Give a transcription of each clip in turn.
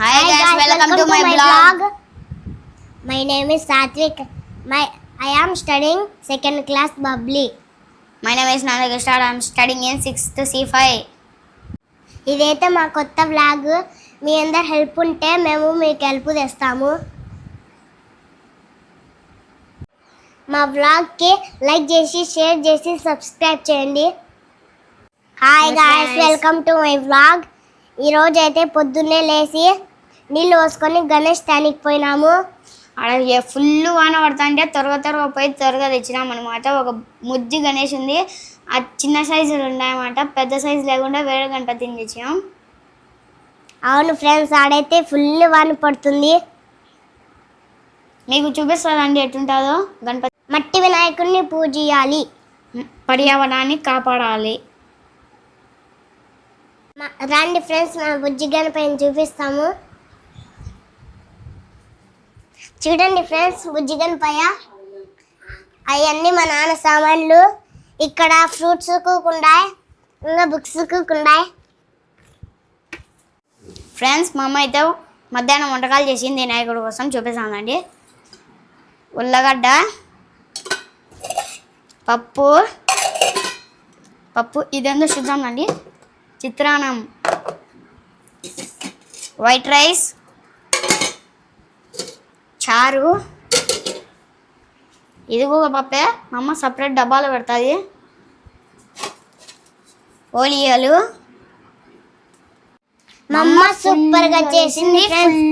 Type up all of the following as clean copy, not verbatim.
Hi guys, welcome to my vlog. My name is Satvik. I am studying second class Bubbly. My name is Nandagashad. I am studying in 6th C5. ఇదైతే మా కొత్త vlog. మీ అందరు help ఉంటే మేము మీకు help చేస్తాము. మా వ్లాగ్కి like చేసి షేర్ చేసి సబ్స్క్రైబ్ చేయండి. Hi guys, welcome to my vlog. ఈరోజు అయితే పొద్దున్నే లేచి నీళ్ళు పోసుకొని గణేష్ స్థానికి పోయినాము. అక్కడ ఫుల్ వాన పడుతుంటే త్వరగా పోయి త్వరగా తెచ్చినాం అనమాట. ఒక ముద్దు గణేష్ ఉంది, ఆ చిన్న సైజులు ఉన్నాయన్నమాట. పెద్ద సైజు లేకుండా వేరే గణపతిని తెచ్చినాం. అవును ఫ్రెండ్స్, ఆడైతే ఫుల్ వాన పడుతుంది. మీకు చూపిస్తుందండి ఎట్లుంటుందో గణపతి. మట్టి వినాయకుడిని పూజియాలి, పర్యావరణాన్ని కాపాడాలి. రండి ఫ్రెండ్స్, మా బుజ్జి గణపతిని చూపిస్తాము. చూడండి ఫ్రెండ్స్, బుజ్జి గణపయ్య అవన్నీ మా నాన్న సామాన్లు. ఇక్కడ ఫ్రూట్స్ కూకుండాయి, ఇంకా బుక్స్ కూకుండాయి. ఫ్రెండ్స్, మా అమ్మ అయితే మధ్యాహ్నం వంటకాలు చేసింది వినాయకుడి కోసం. చూపిస్తానండి. ఉల్లగడ్డ, పప్పు ఇదేందో చూద్దామండి. చిత్రాన్నం, వైట్ రైస్, చారు. ఇది కూడా పప్పే, మా అమ్మ సపరేట్ డబ్బాలో పెడుతుంది. ఓలియాలు. మా అమ్మ సూపర్ గా చేసింది ఫ్రెండ్స్.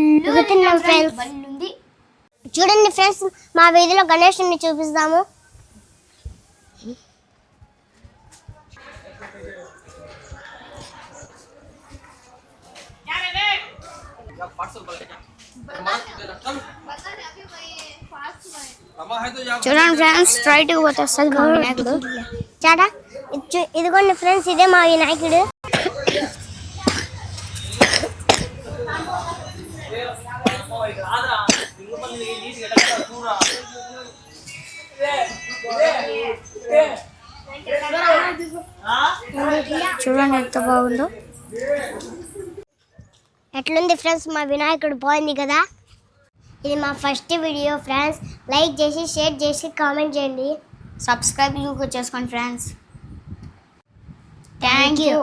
చూడండి ఫ్రెండ్స్, మా వీధిలో గణేశుని చూపిస్తాము. చూడండి ఫ్రెండ్స్, స్ట్రైట్ పోతే వస్తుంది మా వినాయకుడు. చాడా ఇదిగోండి ఫ్రెండ్స్, ఇదే మా వినాయకుడు. చూడండి ఎంత బాగుందో. ఎట్లుంది ఫ్రెండ్స్, మా వినాయకుడు బాగుంది కదా. ఇది మా ఫస్ట్ వీడియో ఫ్రెండ్స్. లైక్ చేసి షేర్ చేసి కామెంట్ చేయండి. సబ్స్క్రైబ్ చేసుకోండి ఫ్రెండ్స్. Thank you.